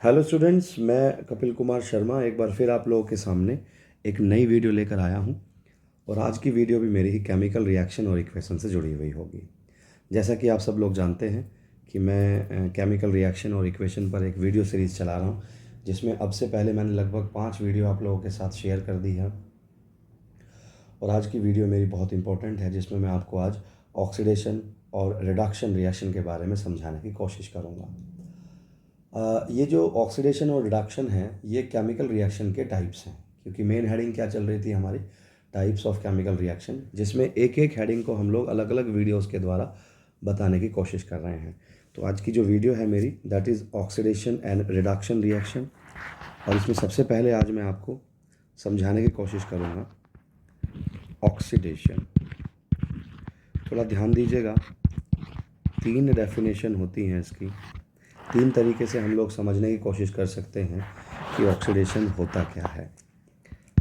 Hello students, मैं कपिल कुमार शर्मा एक बार फिर आप लोगों के सामने एक नई वीडियो लेकर आया हूं। और आज की वीडियो भी मेरी ही केमिकल रिएक्शन और इक्वेशन से जुड़ी हुई होगी। जैसा कि आप सब लोग जानते हैं कि मैं केमिकल रिएक्शन और इक्वेशन पर एक वीडियो सीरीज़ चला रहा हूं, जिसमें अब से पहले मैंने लगभग 5 वीडियो आप लोगों के साथ शेयर कर दी है। और आज की वीडियो मेरी बहुत इंपॉर्टेंट है, जिसमें मैं आपको आज ऑक्सीडेशन और रिडक्शन रिएक्शन के बारे में समझाने की कोशिश करूँगा। ये जो ऑक्सीडेशन और रिडक्शन है, ये केमिकल रिएक्शन के टाइप्स हैं, क्योंकि मेन हेडिंग क्या चल रही थी हमारी, टाइप्स ऑफ केमिकल रिएक्शन, जिसमें एक एक हेडिंग को हम लोग अलग अलग वीडियोस के द्वारा बताने की कोशिश कर रहे हैं। तो आज की जो वीडियो है मेरी, that is oxidation and reduction reaction. और इसमें सबसे पहले आज मैं आपको समझाने की कोशिश करूँगा ऑक्सीडेशन। थोड़ा ध्यान दीजिएगा, 3 डेफिनेशन होती हैं इसकी। 3 तरीके से हम लोग समझने की कोशिश कर सकते हैं कि ऑक्सीडेशन होता क्या है।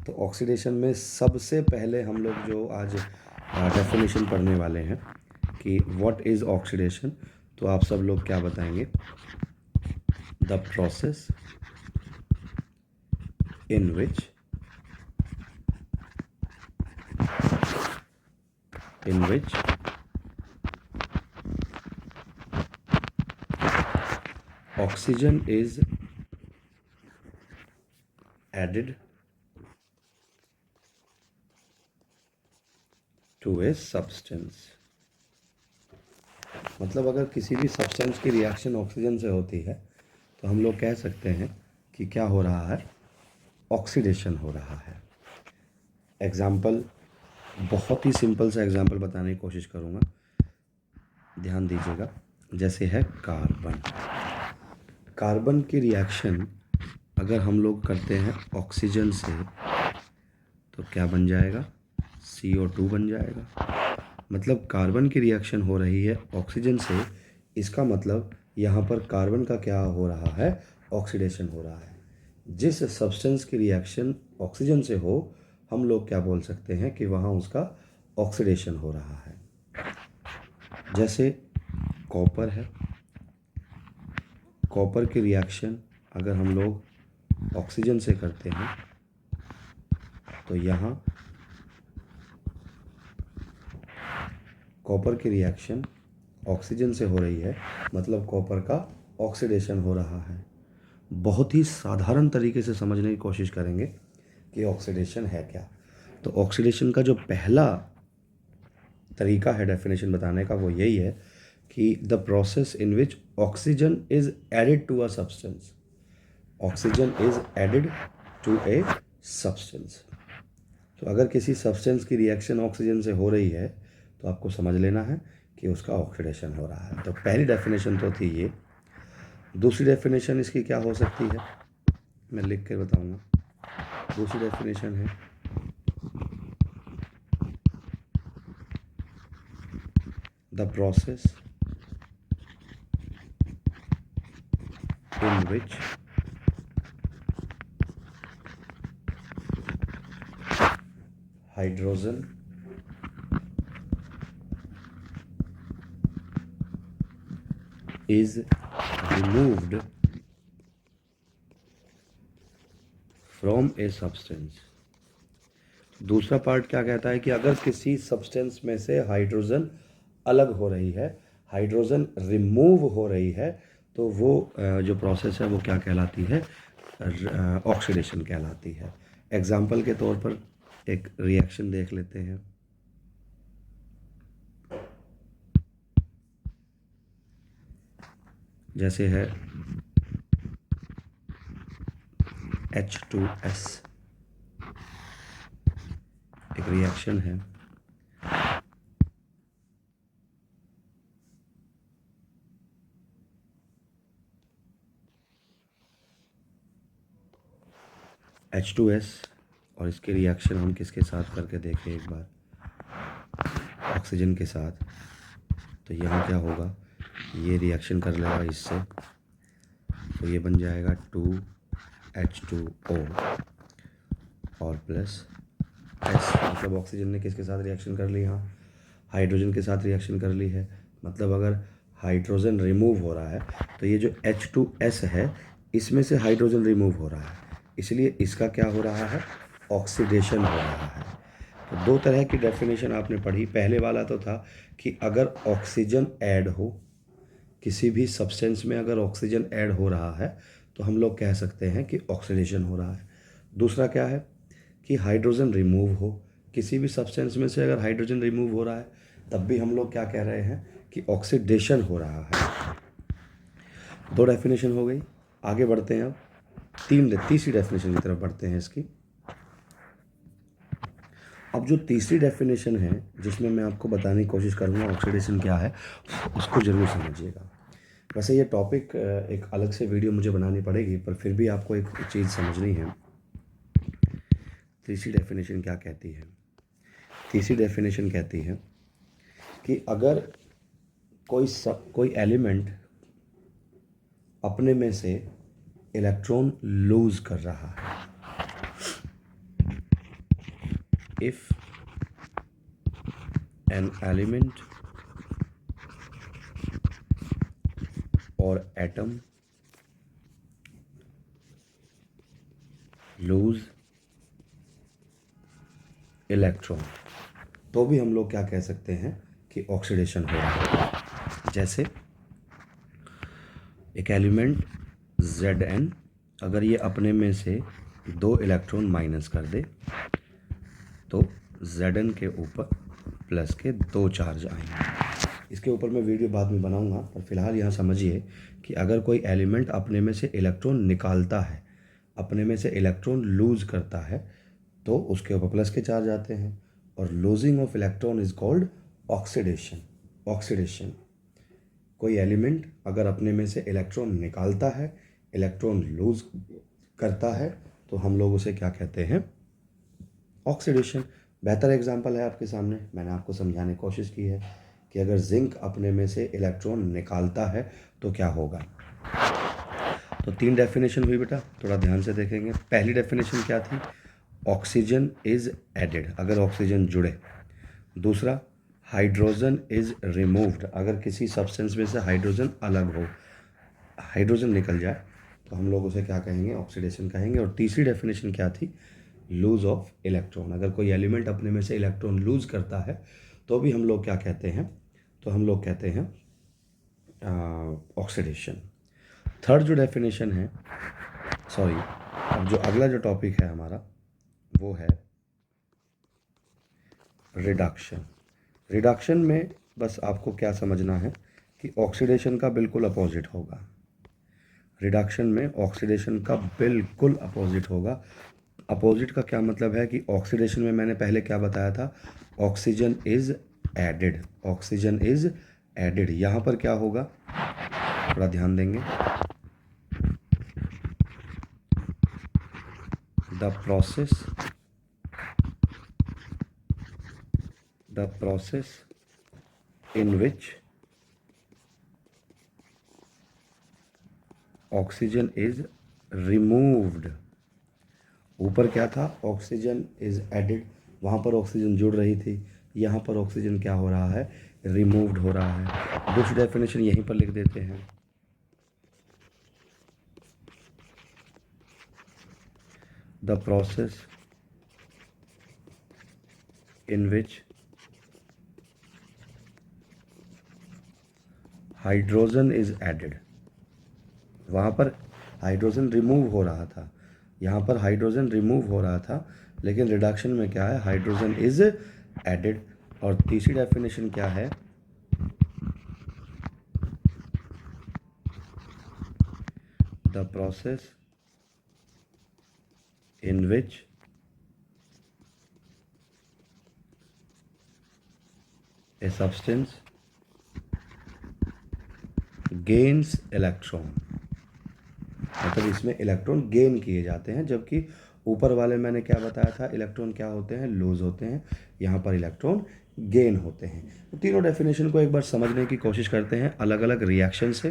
तो ऑक्सीडेशन में सबसे पहले हम लोग जो आज डेफिनेशन पढ़ने वाले हैं कि व्हाट इज़ ऑक्सीडेशन, तो आप सब लोग क्या बताएंगे? The process in which oxygen is added to a substance. मतलब अगर किसी भी सब्सटेंस की रिएक्शन ऑक्सीजन से होती है तो हम लोग कह सकते हैं कि क्या हो रहा है, ऑक्सीडेशन हो रहा है। एग्जाम्पल, बहुत ही सिंपल सा एग्जाम्पल बताने की कोशिश करूँगा, ध्यान दीजिएगा। जैसे है कार्बन की रिएक्शन अगर हम लोग करते हैं ऑक्सीजन से तो क्या बन जाएगा? CO2 बन जाएगा। मतलब कार्बन की रिएक्शन हो रही है ऑक्सीजन से, इसका मतलब यहाँ पर कार्बन का क्या हो रहा है? ऑक्सीडेशन हो रहा है। जिस सब्सटेंस की रिएक्शन ऑक्सीजन से हो, हम लोग क्या बोल सकते हैं कि वहाँ उसका ऑक्सीडेशन हो रहा है। जैसे कॉपर है, कॉपर की रिएक्शन अगर हम लोग ऑक्सीजन से करते हैं तो यहाँ कॉपर की रिएक्शन ऑक्सीजन से हो रही है, मतलब कॉपर का ऑक्सीडेशन हो रहा है। बहुत ही साधारण तरीके से समझने की कोशिश करेंगे कि ऑक्सीडेशन है क्या। तो ऑक्सीडेशन का जो पहला तरीका है डेफिनेशन बताने का, वो यही है कि the process in which oxygen is added to a substance. Oxygen is added to a substance. तो अगर किसी सब्सटेंस की रिएक्शन ऑक्सीजन से हो रही है तो आपको समझ लेना है कि उसका ऑक्सीडेशन हो रहा है। तो पहली डेफिनेशन तो थी ये। दूसरी डेफिनेशन इसकी क्या हो सकती है, मैं लिख के बताऊंगा। दूसरी डेफिनेशन है the process in which hydrogen is removed from a substance। दूसरा पार्ट क्या कहता है कि अगर किसी सब्सटेंस में से हाइड्रोजन अलग हो रही है, हाइड्रोजन रिमूव हो रही है, तो वो जो प्रोसेस है वो क्या कहलाती है? ऑक्सीडेशन कहलाती है। एग्जाम्पल के तौर पर एक रिएक्शन देख लेते हैं। जैसे है H2S, एक रिएक्शन है। H2S और इसके रिएक्शन हम किसके साथ करके देखें एक बार? ऑक्सीजन के साथ। तो यहाँ क्या होगा, ये रिएक्शन कर लेगा इससे, तो ये बन जाएगा 2H2O और प्लस S। मतलब ऑक्सीजन ने किसके साथ रिएक्शन कर ली? यहाँ हाइड्रोजन के साथ रिएक्शन कर ली है। मतलब अगर हाइड्रोजन रिमूव हो रहा है तो ये जो H2S है, इसमें से हाइड्रोजन रिमूव हो रहा है, इसलिए इसका क्या हो रहा है, ऑक्सीडेशन हो रहा है। तो दो तरह की डेफिनेशन आपने पढ़ी। पहले वाला तो था कि अगर ऑक्सीजन ऐड हो, किसी भी सब्सटेंस में अगर ऑक्सीजन ऐड हो रहा है तो हम लोग कह सकते हैं कि ऑक्सीडेशन हो रहा है। दूसरा क्या है कि हाइड्रोजन रिमूव हो, किसी भी सब्सटेंस में से अगर हाइड्रोजन रिमूव हो रहा है तब भी हम लोग क्या कह रहे हैं कि ऑक्सीडेशन हो रहा है। दो डेफिनेशन हो गई। आगे बढ़ते हैं अब तीसरी डेफिनेशन की तरफ बढ़ते हैं इसकी। अब जो तीसरी डेफिनेशन है जिसमें मैं आपको बताने की कोशिश करूँगा ऑक्सीडेशन क्या है, उसको ज़रूर समझिएगा। वैसे ये टॉपिक एक अलग से वीडियो मुझे बनानी पड़ेगी, पर फिर भी आपको एक चीज़ समझनी है। तीसरी डेफिनेशन क्या कहती है? तीसरी डेफिनेशन कहती है कि अगर कोई एलिमेंट अपने में से इलेक्ट्रॉन लूज कर रहा है, इफ एन एलिमेंट और एटम लूज इलेक्ट्रॉन, तो भी हम लोग क्या कह सकते हैं कि ऑक्सीडेशन हो रहा है। जैसे एक एलिमेंट Zn अगर ये अपने में से 2 इलेक्ट्रॉन माइनस कर दे तो Zn के ऊपर प्लस के 2 चार्ज आएंगे। इसके ऊपर मैं वीडियो बाद में बनाऊंगा, पर फिलहाल यहाँ समझिए कि अगर कोई एलिमेंट अपने में से इलेक्ट्रॉन निकालता है, अपने में से इलेक्ट्रॉन लूज करता है, तो उसके ऊपर प्लस के चार्ज आते हैं, और losing of electron is called oxidation. कोई एलिमेंट अगर अपने में से इलेक्ट्रॉन निकालता है, इलेक्ट्रॉन लूज करता है, तो हम लोग उसे क्या कहते हैं, ऑक्सीडेशन। बेहतर एग्जांपल है आपके सामने, मैंने आपको समझाने की कोशिश की है कि अगर जिंक अपने में से इलेक्ट्रॉन निकालता है तो क्या होगा। तो 3 डेफिनेशन हुई बेटा, थोड़ा ध्यान से देखेंगे। पहली डेफिनेशन क्या थी, ऑक्सीजन इज एडेड, अगर ऑक्सीजन जुड़े। दूसरा, हाइड्रोजन इज रिमूव्ड, अगर किसी सब्सटेंस में से हाइड्रोजन अलग हो, हाइड्रोजन निकल जाए तो हम लोग उसे क्या कहेंगे, ऑक्सीडेशन कहेंगे। और तीसरी डेफिनेशन क्या थी, लूज ऑफ इलेक्ट्रॉन, अगर कोई एलिमेंट अपने में से इलेक्ट्रॉन लूज करता है तो भी हम लोग क्या कहते हैं, तो हम लोग कहते हैं ऑक्सीडेशन। थर्ड जो डेफिनेशन है, सॉरी, अब जो अगला जो टॉपिक है हमारा वो है रिडक्शन। रिडक्शन में बस आपको क्या समझना है कि ऑक्सीडेशन का बिल्कुल अपोजिट होगा। रिडक्शन में ऑक्सीडेशन का बिल्कुल अपोजिट होगा। अपोजिट का क्या मतलब है कि ऑक्सीडेशन में मैंने पहले क्या बताया था, oxygen is added, oxygen is added. यहाँ पर क्या होगा, थोड़ा ध्यान देंगे, the process in which oxygen is removed. ऊपर क्या था, ऑक्सीजन इज एडेड, वहाँ पर ऑक्सीजन जुड़ रही थी, यहाँ पर ऑक्सीजन क्या हो रहा है, रिमूव्ड हो रहा है। दूसरी डेफिनेशन यहीं पर लिख देते हैं, the process in which hydrogen is added, वहाँ पर हाइड्रोजन रिमूव हो रहा था, यहाँ पर हाइड्रोजन रिमूव हो रहा था, लेकिन रिडक्शन में क्या है, हाइड्रोजन इज एडेड। और तीसरी डेफिनेशन क्या है, the process in which a substance gains electron, मतलब इसमें इलेक्ट्रॉन गेन किए जाते हैं, जबकि ऊपर वाले मैंने क्या बताया था, इलेक्ट्रॉन क्या होते हैं, लूज होते हैं, यहाँ पर इलेक्ट्रॉन गेन होते हैं। तो तीनों डेफिनेशन को एक बार समझने की कोशिश करते हैं अलग अलग रिएक्शन से।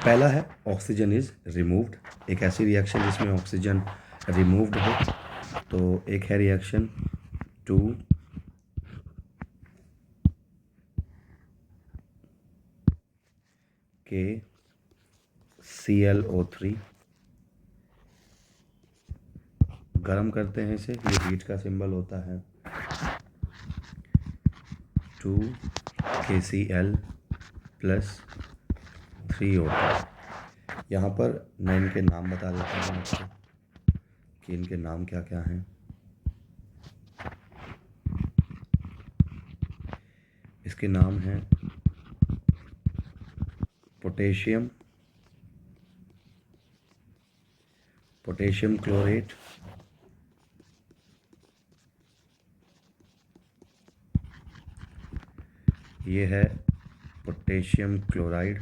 पहला है ऑक्सीजन इज रिमूव्ड, एक ऐसी रिएक्शन जिसमें ऑक्सीजन रिमूव्ड हो। तो एक है रिएक्शन 2 KClO3, गर्म करते हैं इसे, ये हीट का सिंबल होता है, 2KCl + 3O2। यहाँ पर मैं इनके नाम बता देता हूँ आपको कि इनके नाम क्या क्या हैं। इसके नाम हैं पोटेशियम क्लोरेट, ये है पोटेशियम क्लोराइड,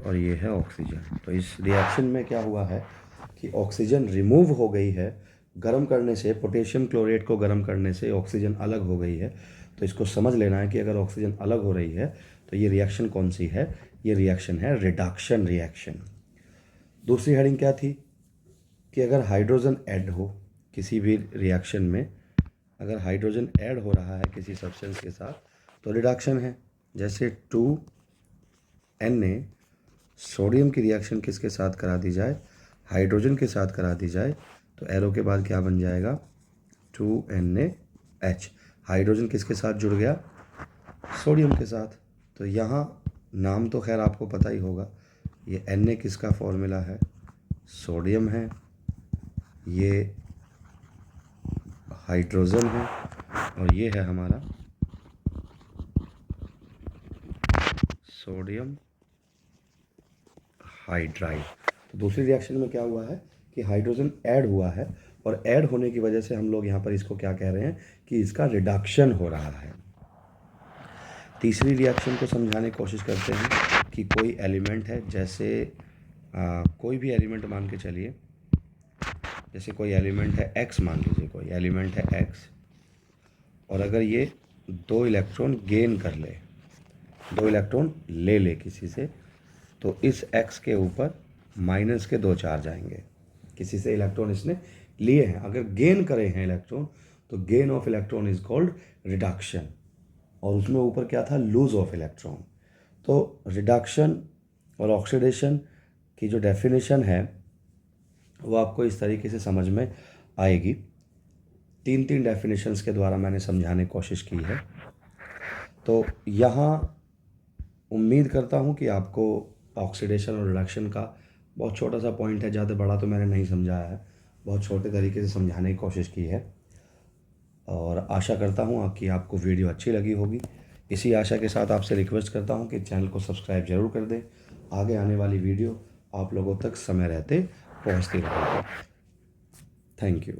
और ये है ऑक्सीजन। तो इस रिएक्शन में क्या हुआ है कि ऑक्सीजन रिमूव हो गई है, गर्म करने से, पोटेशियम क्लोरेट को गर्म करने से ऑक्सीजन अलग हो गई है। तो इसको समझ लेना है कि अगर ऑक्सीजन अलग हो रही है तो ये रिएक्शन कौन सी है, ये रिएक्शन है रिडक्शन रिएक्शन। दूसरी हेडिंग क्या थी कि अगर हाइड्रोजन ऐड हो किसी भी रिएक्शन में, अगर हाइड्रोजन ऐड हो रहा है किसी सब्सटेंस के साथ तो रिडक्शन है। जैसे 2Na सोडियम की रिएक्शन किसके साथ करा दी जाए, हाइड्रोजन के साथ करा दी जाए, तो एरो के बाद क्या बन जाएगा, 2NaH। हाइड्रोजन किसके साथ जुड़ गया, सोडियम के साथ। तो यहाँ नाम तो खैर आपको पता ही होगा, ये Na किसका फॉर्मूला है, सोडियम है, ये हाइड्रोजन है, और ये है हमारा सोडियम हाइड्राइड। तो दूसरी रिएक्शन में क्या हुआ है कि हाइड्रोजन ऐड हुआ है, और ऐड होने की वजह से हम लोग यहाँ पर इसको क्या कह रहे हैं कि इसका रिडक्शन हो रहा है। तीसरी रिएक्शन को समझाने की कोशिश करते हैं कि कोई एलिमेंट है, जैसे कोई भी एलिमेंट मान के चलिए, जैसे कोई एलिमेंट है X, मान लीजिए कोई एलिमेंट है X, और अगर ये 2 इलेक्ट्रॉन गेन कर ले, 2 इलेक्ट्रॉन ले ले किसी से, तो इस X के ऊपर माइनस के 2 चार्ज आएंगे। किसी से इलेक्ट्रॉन इसने लिए हैं, अगर गेन करे हैं इलेक्ट्रॉन, तो gain of electron is called reduction, और उसमें ऊपर क्या था, लूज ऑफ इलेक्ट्रॉन। तो रिडक्शन और ऑक्सीडेशन की जो डेफिनेशन है वो आपको इस तरीके से समझ में आएगी। 3 डेफिनेशंस के द्वारा मैंने समझाने की कोशिश की है। तो यहाँ उम्मीद करता हूँ कि आपको ऑक्सीडेशन और रिडक्शन का बहुत छोटा सा पॉइंट है, ज़्यादा बड़ा तो मैंने नहीं समझाया है, बहुत छोटे तरीके से समझाने की कोशिश की है, और आशा करता हूँ कि आपको वीडियो अच्छी लगी होगी। इसी आशा के साथ आपसे रिक्वेस्ट करता हूँ कि चैनल को सब्सक्राइब ज़रूर कर दें, आगे आने वाली वीडियो आप लोगों तक समय रहते पहुँचती रहेगी। Thank you.